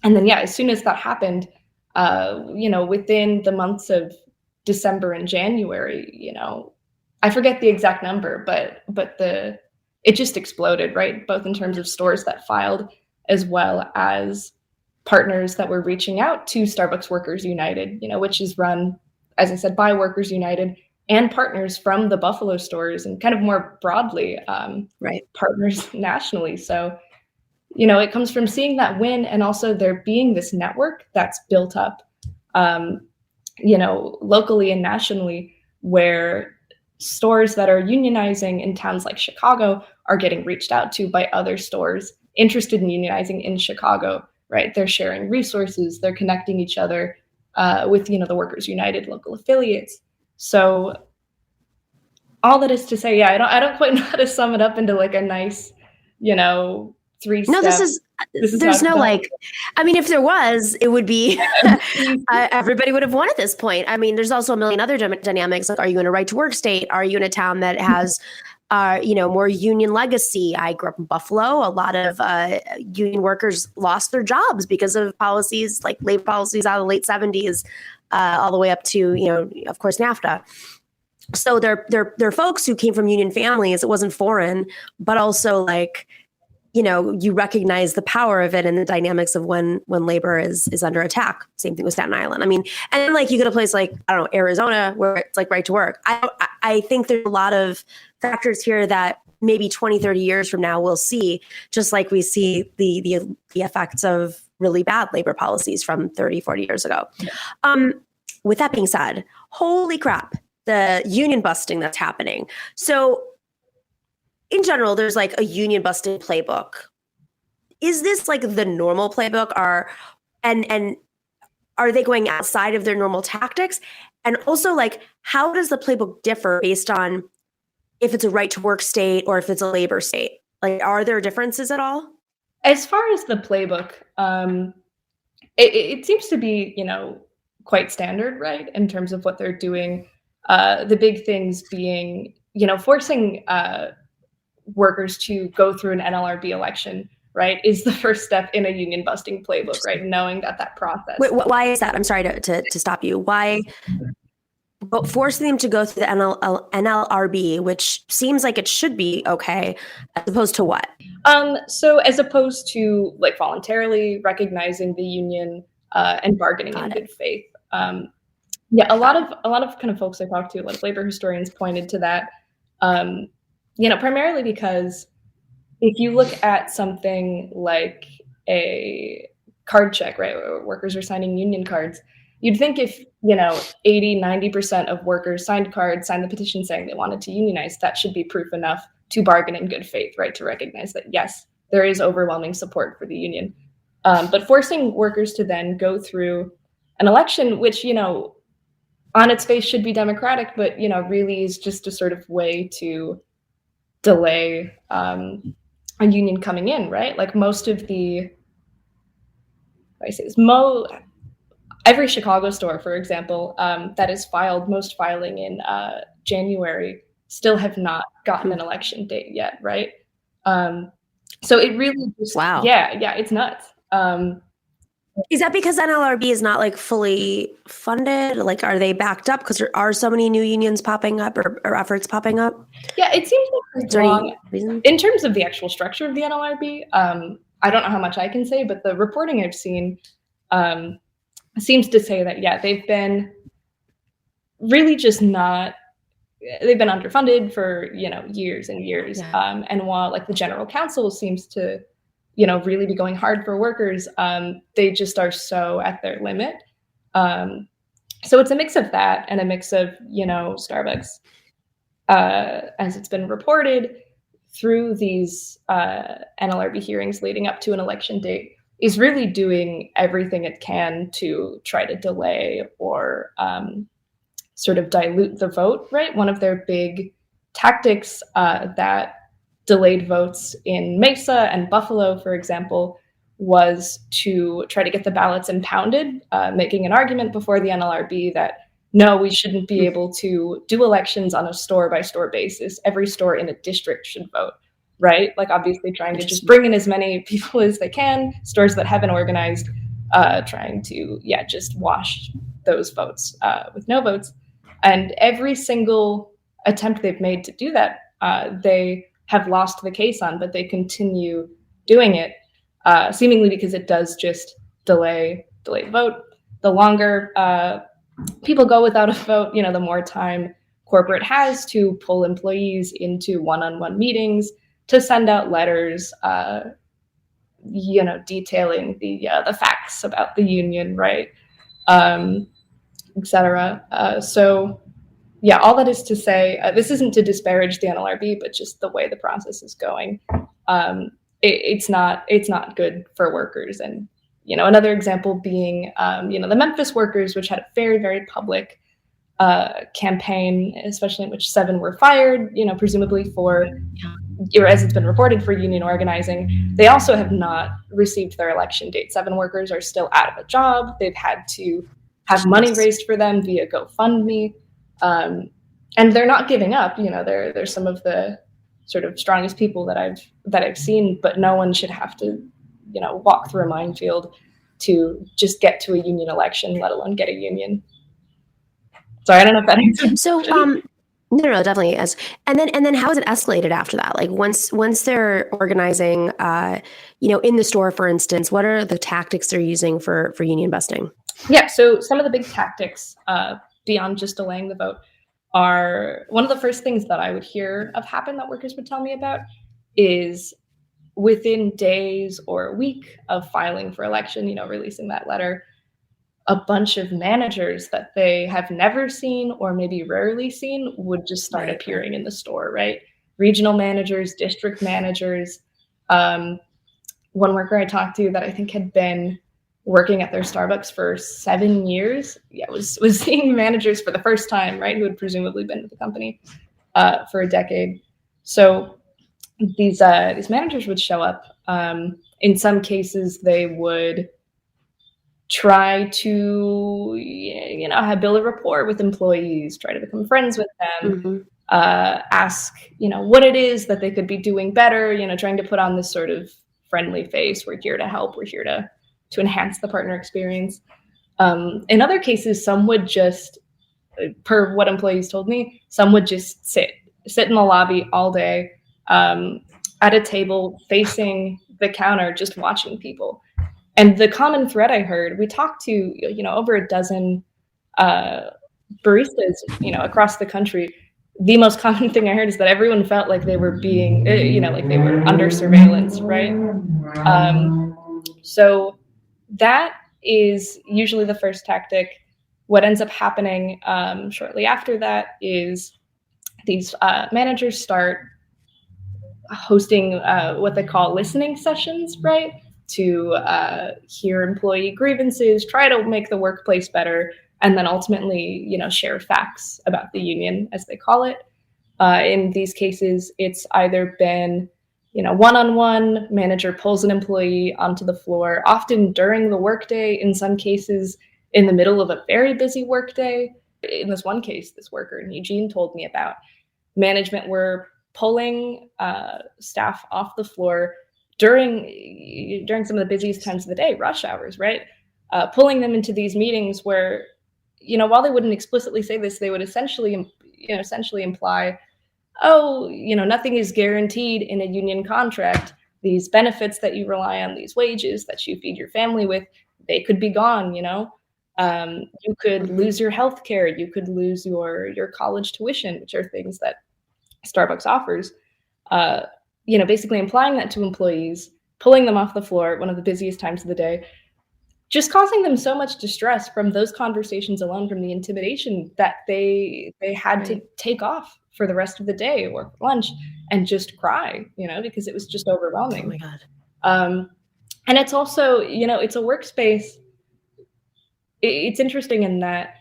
D: And then, as soon as that happened, within the months of December and January, I forget the exact number, but it just exploded, right? Both in terms of stores that filed, as well as partners that were reaching out to Starbucks Workers United, which is run, as I said, by Workers United and partners from the Buffalo stores and kind of more broadly, partners nationally. So, it comes from seeing that win and also there being this network that's built up, locally and nationally, where stores that are unionizing in towns like Chicago are getting reached out to by other stores interested in unionizing in Chicago, right? They're sharing resources, they're connecting each other with, the Workers United local affiliates. So all that is to say, I don't quite know how to sum it up into like a nice, 3-step.
B: No, there's no like, I mean, if there was, it would be, everybody would have won at this point. I mean, there's also a million other dynamics. Like, are you in a right to work state? Are you in a town that has, more union legacy? I grew up in Buffalo. A lot of union workers lost their jobs because of policies like labor policies out of the late 70s, all the way up to, of course, NAFTA. So they're folks who came from union families. It wasn't foreign, but also like, you recognize the power of it and the dynamics of when labor is under attack. Same thing with Staten Island. I mean, and then like you go to a place like, I don't know, Arizona, where it's like right to work. I think there's a lot of factors here that maybe 20, 30 years from now we'll see, just like we see the effects of really bad labor policies from 30, 40 years ago. With that being said, holy crap, the union busting that's happening. So in general, there's like a union busting playbook. Is this like the normal playbook, and are they going outside of their normal tactics? And also, like, how does the playbook differ based on if it's a right to work state or if it's a labor state? Like, are there differences at all?
D: As far as the playbook, it seems to be, quite standard, right, in terms of what they're doing. The big things being, forcing workers to go through an NLRB election, right, is the first step in a union busting playbook, right? Knowing that process.
B: Wait, why is that? I'm sorry to stop you. Why? But forcing them to go through the NLRB, which seems like it should be okay, as opposed to what?
D: So as opposed to like voluntarily recognizing the union and bargaining in good faith. A lot of kind of folks I talked to, a lot of labor historians pointed to that. Primarily because if you look at something like a card check, right, where workers are signing union cards, you'd think if, 80, 90% of workers signed the petition saying they wanted to unionize, that should be proof enough to bargain in good faith, right, to recognize that, yes, there is overwhelming support for the union. But forcing workers to then go through an election, which, on its face should be democratic, but, really is just a sort of way to delay a union coming in, right? Like most of the, every Chicago store, for example, that is most filing in January, still have not gotten an election date yet, right? So it really just,
B: wow.
D: Yeah, it's nuts.
B: Is that because NLRB is not like fully funded? Like, are they backed up because there are so many new unions popping up or efforts popping up?
D: Yeah, it seems like there's long in terms of the actual structure of the NLRB. I don't know how much I can say, but the reporting I've seen seems to say that, yeah, they've been really just they've been underfunded for, years and years. Yeah. And while like the general counsel seems to, really be going hard for workers, they just are so at their limit. So it's a mix of that and a mix of, Starbucks, as it's been reported through these NLRB hearings leading up to an election date, is really doing everything it can to try to delay or sort of dilute the vote, right? One of their big tactics that delayed votes in Mesa and Buffalo, for example, was to try to get the ballots impounded, making an argument before the NLRB that, no, we shouldn't be able to do elections on a store-by-store basis. Every store in a district should vote, right? Like obviously trying to just bring in as many people as they can, stores that haven't organized, trying to, just wash those votes with no votes. And every single attempt they've made to do that, they have lost the case on, but they continue doing it, seemingly because it does just delay the vote. The longer people go without a vote, the more time corporate has to pull employees into one-on-one meetings, to send out letters, detailing the facts about the union, right, etc. So, yeah, all that is to say, this isn't to disparage the NLRB, but just the way the process is going, it's not good for workers. And another example being, the Memphis workers, which had a very, very public campaign, especially in which 7 were fired, presumably for, or as it's been reported, for union organizing. They also have not received their election date. 7 workers are still out of a job. They've had to have money raised for them via GoFundMe. And they're not giving up. They're some of the sort of strongest people that I've seen, but no one should have to, walk through a minefield to just get to a union election, let alone get a union. Sorry, I don't know if that answers.
B: So, no, definitely is. And then how is it escalated after that? Like once they're organizing, in the store, for instance, what are the tactics they're using for union busting?
D: Yeah, so some of the big tactics beyond just delaying the vote are, one of the first things that I would hear of happen that workers would tell me about is within days or a week of filing for election, releasing that letter, a bunch of managers that they have never seen or maybe rarely seen would just start appearing in the store, right? Regional managers, district managers. One worker I talked to that I think had been working at their Starbucks for 7 years, was seeing managers for the first time, right, who had presumably been with the company for a decade. So these managers would show up. In some cases, they would try to, build a rapport with employees, try to become friends with them, ask, what it is that they could be doing better, trying to put on this sort of friendly face. We're here to help. We're here to enhance the partner experience. In other cases, some would just, per what employees told me, some would just sit in the lobby all day at a table facing the counter, just watching people. And the common thread I heard, we talked to, over a dozen baristas, across the country. The most common thing I heard is that everyone felt like they were being, like they were under surveillance, right? So that is usually the first tactic. What ends up happening shortly after that is these managers start hosting what they call listening sessions, right? To hear employee grievances, try to make the workplace better, and then ultimately, share facts about the union, as they call it. In these cases, it's either been, one-on-one, manager pulls an employee onto the floor, often during the workday, in some cases in the middle of a very busy workday. In this one case, this worker in Eugene told me about, management were pulling staff off the floor during some of the busiest times of the day, rush hours, right? Pulling them into these meetings where, while they wouldn't explicitly say this, they would essentially imply, nothing is guaranteed in a union contract. These benefits that you rely on, these wages that you feed your family with, they could be gone, you could lose your health care, you could lose your college tuition, which are things that Starbucks offers. Basically implying that to employees, pulling them off the floor at one of the busiest times of the day, just causing them so much distress from those conversations alone, from the intimidation, that they had to take off for the rest of the day or for lunch and just cry, because it was just overwhelming.
B: Oh my God.
D: And it's also, it's a workspace. It's interesting in that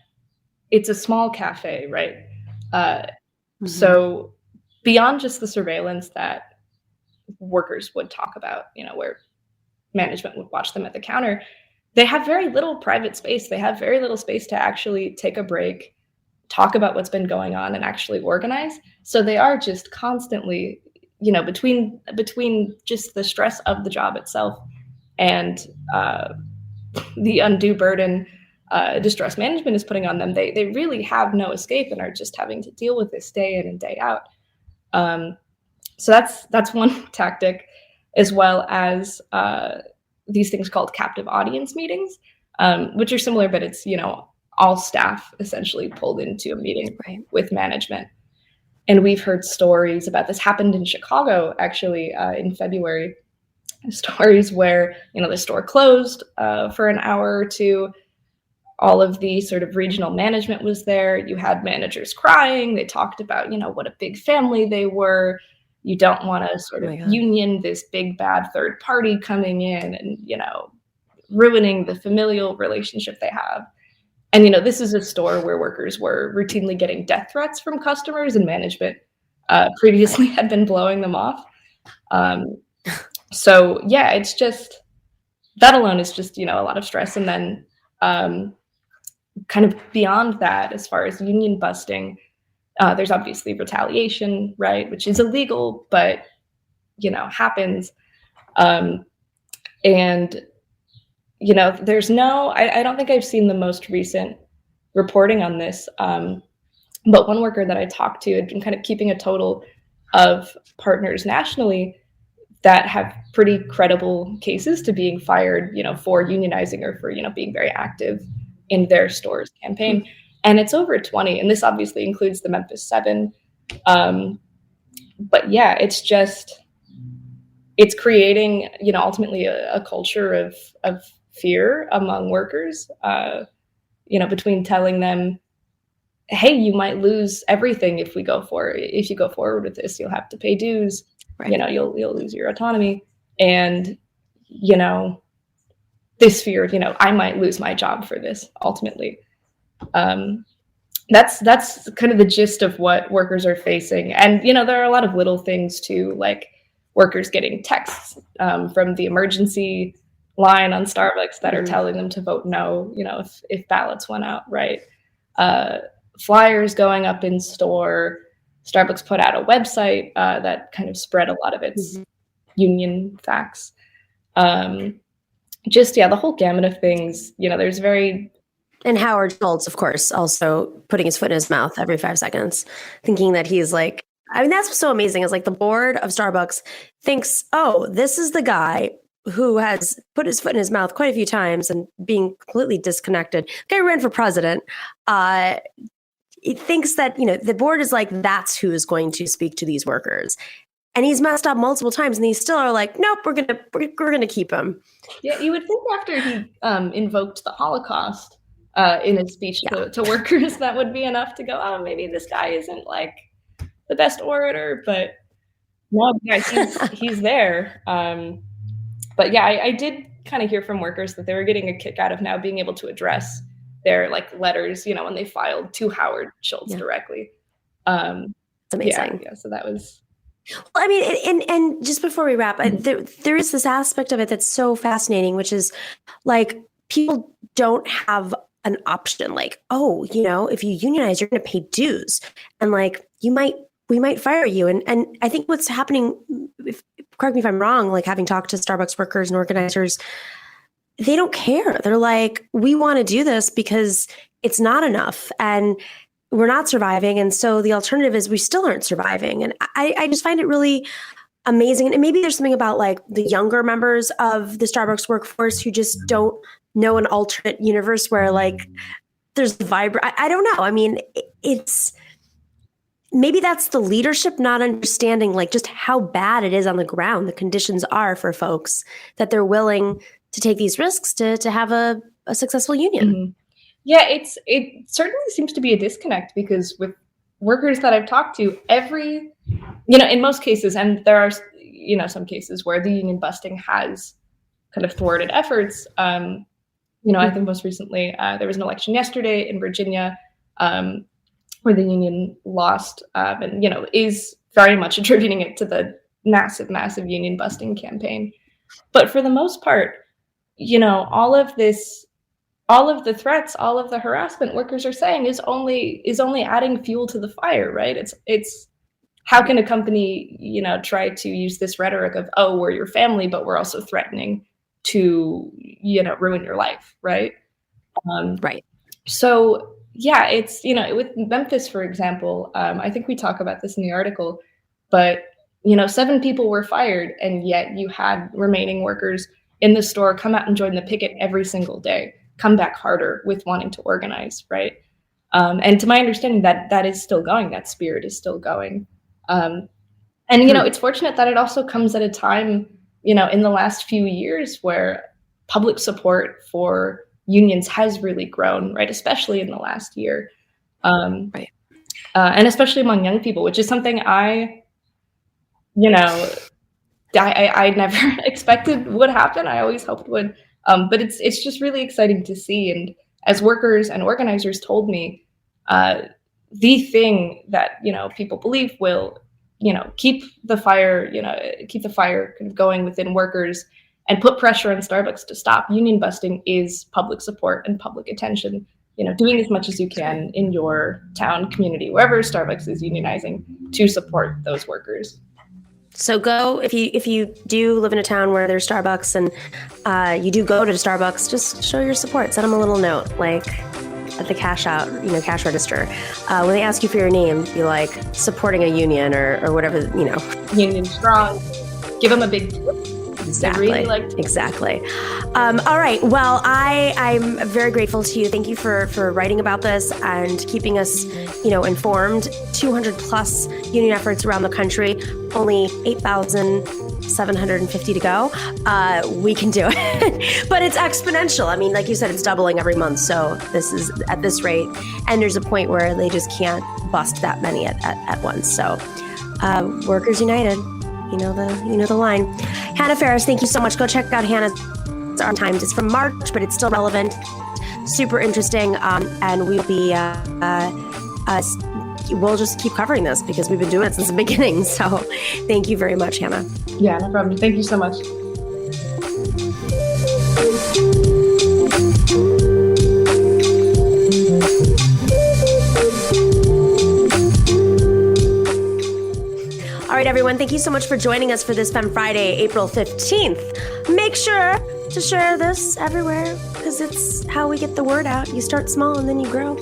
D: it's a small cafe, right? So beyond just the surveillance that workers would talk about, where management would watch them at the counter, they have very little private space. They have very little space to actually take a break, talk about what's been going on, and actually organize. So they are just constantly, between just the stress of the job itself and the undue burden distress management is putting on them, they really have no escape and are just having to deal with this day in and day out. So that's one tactic, as well as these things called captive audience meetings, which are similar, but it's, all staff essentially pulled into a meeting with management. And we've heard stories about this. Happened in Chicago, actually, in February. Stories where, the store closed for an hour or two. All of the sort of regional management was there. You had managers crying. They talked about, what a big family they were. You don't want to sort of union this big bad third party coming in and, ruining the familial relationship they have. And, this is a store where workers were routinely getting death threats from customers, and management previously had been blowing them off. So, yeah, it's just, that alone is just, a lot of stress. And then kind of beyond that, as far as union busting, there's obviously retaliation, right, which is illegal, but, happens. And there's I don't think I've seen the most recent reporting on this, but one worker that I talked to had been kind of keeping a total of partners nationally that have pretty credible cases to being fired, for unionizing or for, being very active in their store's campaign. And it's over 20, and this obviously includes the Memphis 7. But yeah, it's creating, ultimately a culture of fear among workers, between telling them, hey, you might lose everything if you go forward with this, you'll have to pay dues, you'll lose your autonomy. And, this fear of, I might lose my job for this ultimately. That's kind of the gist of what workers are facing. And, there are a lot of little things too, like workers getting texts from the emergency line on Starbucks that are telling them to vote no, if ballots went out, right? Flyers going up in store. Starbucks put out a website that kind of spread a lot of its union facts. The whole gamut of things, there's
B: And Howard Schultz, of course, also putting his foot in his mouth every 5 seconds, thinking that he's like, that's so amazing. Is like the board of Starbucks thinks, oh, this is the guy who has put his foot in his mouth quite a few times and being completely disconnected. The guy who ran for president. It thinks that, the board is like, that's who is going to speak to these workers. And he's messed up multiple times, and they still are like, nope, we're gonna keep him.
D: Yeah, you would think after he invoked the Holocaust in his speech to workers, that would be enough to go, oh, maybe this guy isn't like the best orator, but no, he's there. But yeah, I did kind of hear from workers that they were getting a kick out of now being able to address their letters, when they filed to Howard Schultz directly.
B: It's amazing.
D: Yeah, so that was.
B: Well, I mean, and just before we wrap, there is this aspect of it that's so fascinating, which is like people don't have an option. Like, oh, if you unionize, you're going to pay dues, and like we might fire you. And I think what's happening, correct me if I'm wrong, like having talked to Starbucks workers and organizers, they don't care. They're like, we want to do this because it's not enough, and we're not surviving. And so the alternative is we still aren't surviving. And I just find it really amazing. And maybe there's something about like the younger members of the Starbucks workforce who just don't know an alternate universe where like there's vibrant. I don't know. I mean, it's maybe that's the leadership not understanding like just how bad it is on the ground. The conditions are for folks that they're willing to take these risks to have a successful union.
D: Mm-hmm. Yeah, it certainly seems to be a disconnect, because with workers that I've talked to, in most cases, and there are, some cases where the union busting has kind of thwarted efforts. I think most recently there was an election yesterday in Virginia where the union lost, and, is very much attributing it to the massive, massive union busting campaign. But for the most part, all of the threats, all of the harassment workers are saying is only adding fuel to the fire, right? It's how can a company, try to use this rhetoric of, oh, we're your family, but we're also threatening to, ruin your life, right?
B: Right.
D: So yeah, it's, with Memphis, for example, I think we talk about this in the article, but, 7 people were fired, and yet you had remaining workers in the store, come out and join the picket every single day, come back harder with wanting to organize, right? And to my understanding, that is still going, that spirit is still going. And, it's fortunate that it also comes at a time, in the last few years where public support for unions has really grown, right? Especially in the last year.
B: Right.
D: And especially among young people, which is something I never expected would happen. I always hoped would. But it's just really exciting to see. And as workers and organizers told me, the thing that, people believe will, keep the fire kind of going within workers and put pressure on Starbucks to stop union busting is public support and public attention. Doing as much as you can in your town, community, wherever Starbucks is unionizing, to support those workers.
B: So go, if you do live in a town where there's Starbucks and you do go to Starbucks, just show your support. Send them a little note, like at the cash cash register. When they ask you for your name, be like supporting a union or whatever,
D: Union strong. Give them a big tip.
B: Exactly.
D: I really liked it.
B: Exactly. All right. Well, I'm very grateful to you. Thank you for writing about this and keeping us, informed. 200 plus union efforts around the country, only 8,750 to go. We can do it, but it's exponential. I mean, like you said, it's doubling every month. So this is at this rate, and there's a point where they just can't bust that many at once. So Workers United. You know the line. Hannah Faris, thank you so much. Go check out Hannah's Times. It's from March, but it's still relevant. Super interesting. And we'll be we'll just keep covering this because we've been doing it since the beginning. So thank you very much, Hannah.
D: Yeah, no problem. Thank you so much.
B: All right, everyone, thank you so much for joining us for this Femme Friday, April 15th. Make sure to share this everywhere because it's how we get the word out. You start small and then you grow.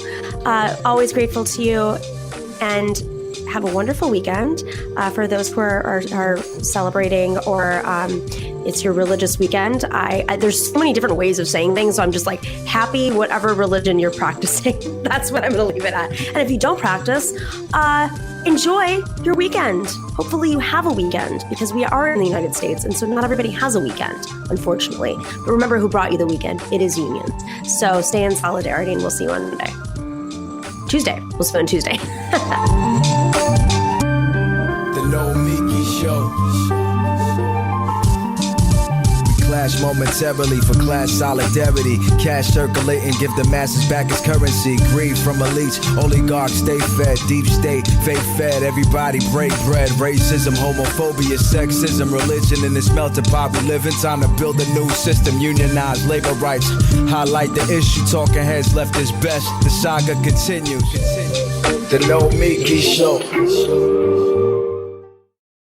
B: Always grateful to you and have a wonderful weekend. For those who are celebrating or it's your religious weekend, there's so many different ways of saying things, so I'm just like, happy whatever religion you're practicing. That's what I'm going to leave it at. And if you don't practice, enjoy your weekend. Hopefully you have a weekend because we are in the United States, and so not everybody has a weekend, unfortunately. But remember who brought you the weekend. It is unions. So stay in solidarity, and we'll see you on Monday. Tuesday. We'll see you on Tuesday.
A: The Nomiki Show. Clash momentarily for class solidarity. Cash circulating, give the masses back its currency. Greed from elites, oligarchs stay fed. Deep state, fake fed, everybody break bread. Racism, homophobia, sexism, religion in this melting pot we live in. Time to build a new system, unionize labor rights. Highlight the issue, talking heads left is best. The saga continues. The Nomiki Show.